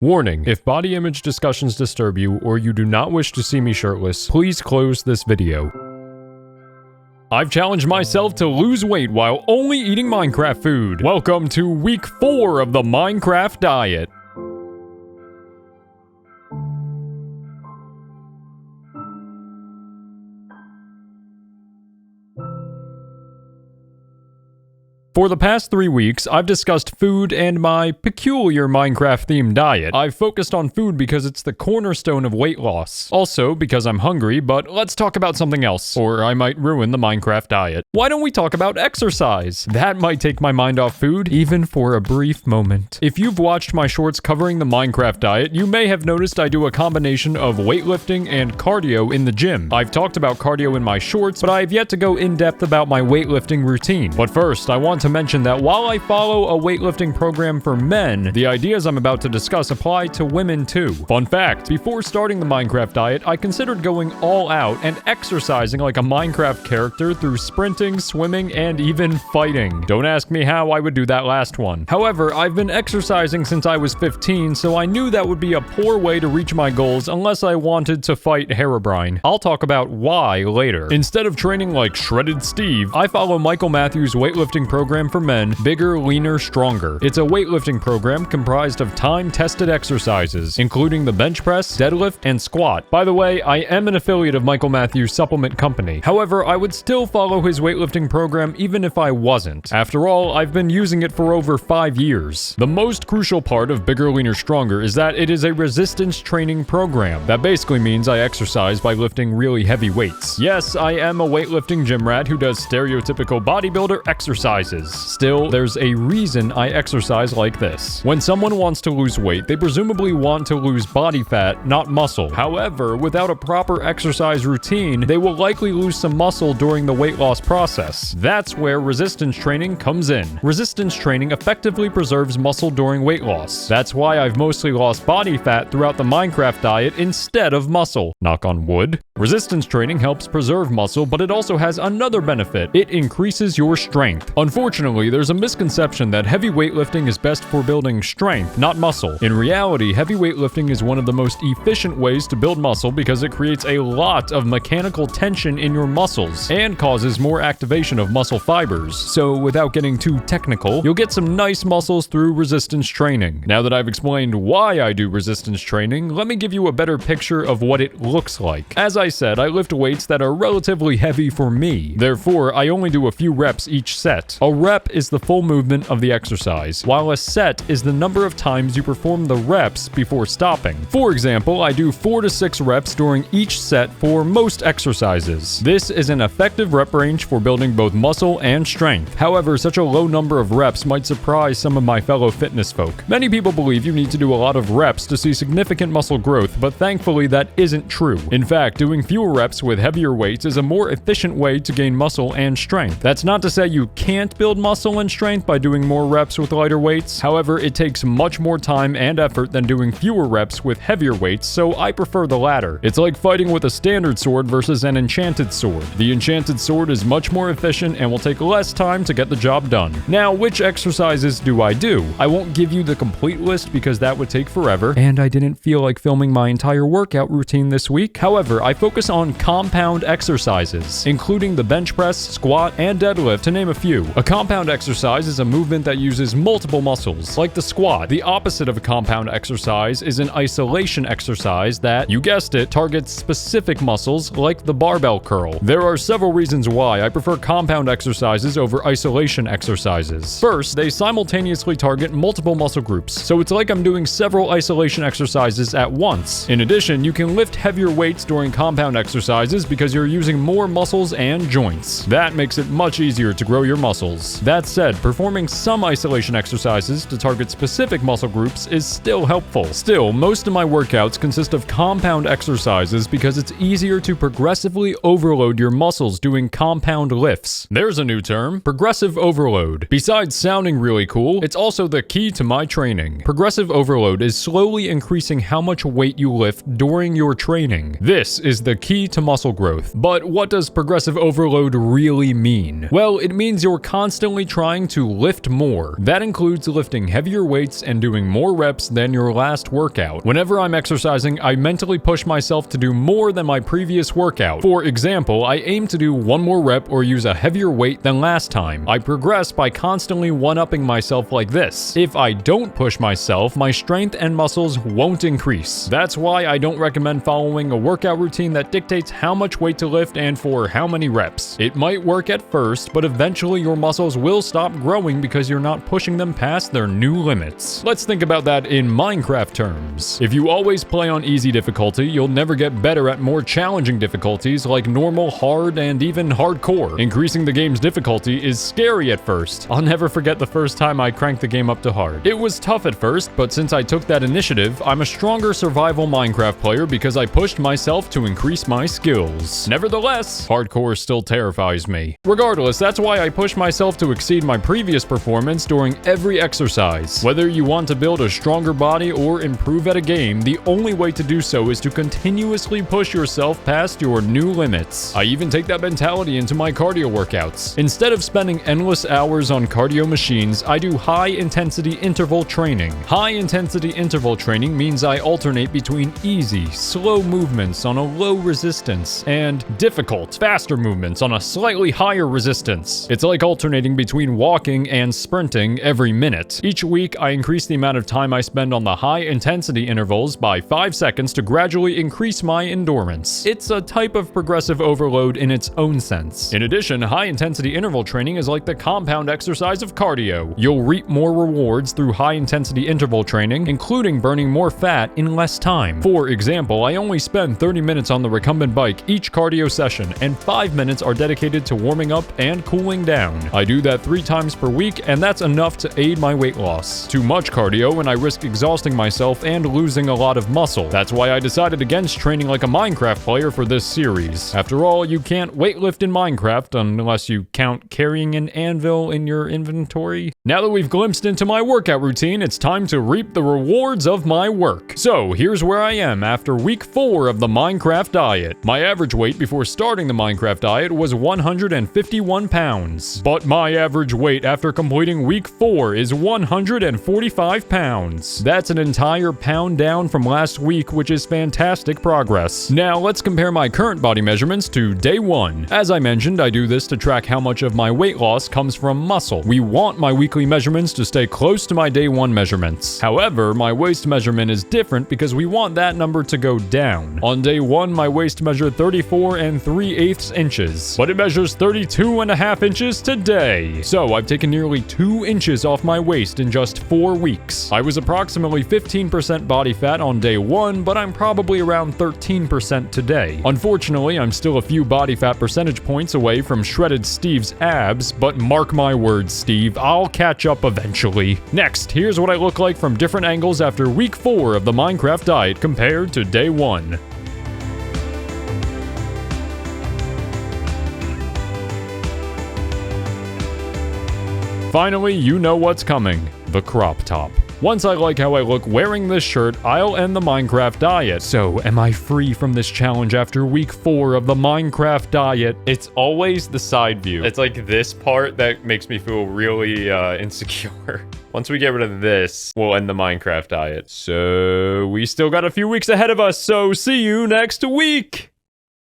Warning, if body image discussions disturb you or you do not wish to see me shirtless, please close this video. I've challenged myself to lose weight while only eating Minecraft food. Welcome to week 4 of the Minecraft diet. For the past 3 weeks, I've discussed food and my peculiar Minecraft-themed diet. I've focused on food because it's the cornerstone of weight loss. Also, because I'm hungry, but let's talk about something else, or I might ruin the Minecraft diet. Why don't we talk about exercise? That might take my mind off food, even for a brief moment. If you've watched my shorts covering the Minecraft diet, you may have noticed I do a combination of weightlifting and cardio in the gym. I've talked about cardio in my shorts, but I've yet to go in-depth about my weightlifting routine. But first, I want to mention that while I follow a weightlifting program for men, the ideas I'm about to discuss apply to women too. Fun fact, before starting the Minecraft diet, I considered going all out and exercising like a Minecraft character through sprinting, swimming, and even fighting. Don't ask me how I would do that last one. However, I've been exercising since I was 15, so I knew that would be a poor way to reach my goals unless I wanted to fight Herobrine. I'll talk about why later. Instead of training like Shredded Steve, I follow Michael Matthews' weightlifting program for men, Bigger, Leaner, Stronger. It's a weightlifting program comprised of time-tested exercises, including the bench press, deadlift, and squat. By the way, I am an affiliate of Michael Matthews' supplement company. However, I would still follow his weightlifting program even if I wasn't. After all, I've been using it for over 5 years. The most crucial part of Bigger, Leaner, Stronger is that it is a resistance training program. That basically means I exercise by lifting really heavy weights. Yes, I am a weightlifting gym rat who does stereotypical bodybuilder exercises. Still, there's a reason I exercise like this. When someone wants to lose weight, they presumably want to lose body fat, not muscle. However, without a proper exercise routine, they will likely lose some muscle during the weight loss process. That's where resistance training comes in. Resistance training effectively preserves muscle during weight loss. That's why I've mostly lost body fat throughout the Minecraft diet instead of muscle. Knock on wood. Resistance training helps preserve muscle, but it also has another benefit. It increases your strength. Unfortunately, there's a misconception that heavy weightlifting is best for building strength, not muscle. In reality, heavy weightlifting is one of the most efficient ways to build muscle because it creates a lot of mechanical tension in your muscles and causes more activation of muscle fibers. So without getting too technical, you'll get some nice muscles through resistance training. Now that I've explained why I do resistance training, let me give you a better picture of what it looks like. As I said, I lift weights that are relatively heavy for me. Therefore, I only do a few reps each set. A rep is the full movement of the exercise, while a set is the number of times you perform the reps before stopping. For example, I do 4 to 6 reps during each set for most exercises. This is an effective rep range for building both muscle and strength. However, such a low number of reps might surprise some of my fellow fitness folk. Many people believe you need to do a lot of reps to see significant muscle growth, but thankfully that isn't true. In fact, doing fewer reps with heavier weights is a more efficient way to gain muscle and strength. That's not to say you can't build muscle and strength by doing more reps with lighter weights. However, it takes much more time and effort than doing fewer reps with heavier weights, so I prefer the latter. It's like fighting with a standard sword versus an enchanted sword. The enchanted sword is much more efficient and will take less time to get the job done. Now, which exercises do I do? I won't give you the complete list because that would take forever, and I didn't feel like filming my entire workout routine this week. However, I focus on compound exercises, including the bench press, squat, and deadlift, to name a few. A compound exercise is a movement that uses multiple muscles, like the squat. The opposite of a compound exercise is an isolation exercise that, you guessed it, targets specific muscles, like the barbell curl. There are several reasons why I prefer compound exercises over isolation exercises. First, they simultaneously target multiple muscle groups, so it's like I'm doing several isolation exercises at once. In addition, you can lift heavier weights during compound exercises because you're using more muscles and joints. That makes it much easier to grow your muscles. That said, performing some isolation exercises to target specific muscle groups is still helpful. Still, most of my workouts consist of compound exercises because it's easier to progressively overload your muscles doing compound lifts. There's a new term, progressive overload. Besides sounding really cool, it's also the key to my training. Progressive overload is slowly increasing how much weight you lift during your training. This is is the key to muscle growth. But what does progressive overload really mean? Well, it means you're constantly trying to lift more. That includes lifting heavier weights and doing more reps than your last workout. Whenever I'm exercising, I mentally push myself to do more than my previous workout. For example, I aim to do one more rep or use a heavier weight than last time. I progress by constantly one-upping myself like this. If I don't push myself, my strength and muscles won't increase. That's why I don't recommend following a workout routine that dictates how much weight to lift and for how many reps. It might work at first, but eventually your muscles will stop growing because you're not pushing them past their new limits. Let's think about that in Minecraft terms. If you always play on easy difficulty, you'll never get better at more challenging difficulties like normal, hard, and even hardcore. Increasing the game's difficulty is scary at first. I'll never forget the first time I cranked the game up to hard. It was tough at first, but since I took that initiative, I'm a stronger survival Minecraft player because I pushed myself to increase my skills. Nevertheless, hardcore still terrifies me. Regardless, that's why I push myself to exceed my previous performance during every exercise. Whether you want to build a stronger body or improve at a game, the only way to do so is to continuously push yourself past your new limits. I even take that mentality into my cardio workouts. Instead of spending endless hours on cardio machines, I do high-intensity interval training. High-intensity interval training means I alternate between easy, slow movements on a low resistance and difficult, faster movements on a slightly higher resistance. It's like alternating between walking and sprinting every minute. Each week, I increase the amount of time I spend on the high-intensity intervals by 5 seconds to gradually increase my endurance. It's a type of progressive overload in its own sense. In addition, high-intensity interval training is like the compound exercise of cardio. You'll reap more rewards through high-intensity interval training, including burning more fat in less time. For example, I only spend 30 minutes on the recumbent bike each cardio session, and 5 minutes are dedicated to warming up and cooling down. I do that 3 times per week, and that's enough to aid my weight loss. Too much cardio and I risk exhausting myself and losing a lot of muscle. That's why I decided against training like a Minecraft player for this series. After all, you can't weightlift in Minecraft unless you count carrying an anvil in your inventory. Now that we've glimpsed into my workout routine, it's time to reap the rewards of my work. So here's where I am after week 4 of the Minecraft diet. My average weight before starting the Minecraft diet was 151 pounds. But my average weight after completing week 4 is 145 pounds. That's an entire pound down from last week, which is fantastic progress. Now let's compare my current body measurements to day 1. As I mentioned, I do this to track how much of my weight loss comes from muscle. We want my weekly measurements to stay close to my day 1 measurements. However, my waist measurement is different because we want that number to go down. On day 1, my waist measured 34 3/8 inches, but it measures 32.5 inches today. So I've taken nearly 2 inches off my waist in just 4 weeks. I was approximately 15% body fat on day 1, but I'm probably around 13% today. Unfortunately, I'm still a few body fat percentage points away from shredded Steve's abs, but mark my words, Steve, I'll catch up eventually. Next, here's what I look like from different angles after week 4 of the Minecraft diet compared to day 1. Finally, you know what's coming. The crop top. Once I like how I look wearing this shirt, I'll end the Minecraft diet. So, am I free from this challenge after week 4 of the Minecraft diet? It's always the side view. It's like this part that makes me feel really insecure. Once we get rid of this, we'll end the Minecraft diet. So, we still got a few weeks ahead of us, so see you next week!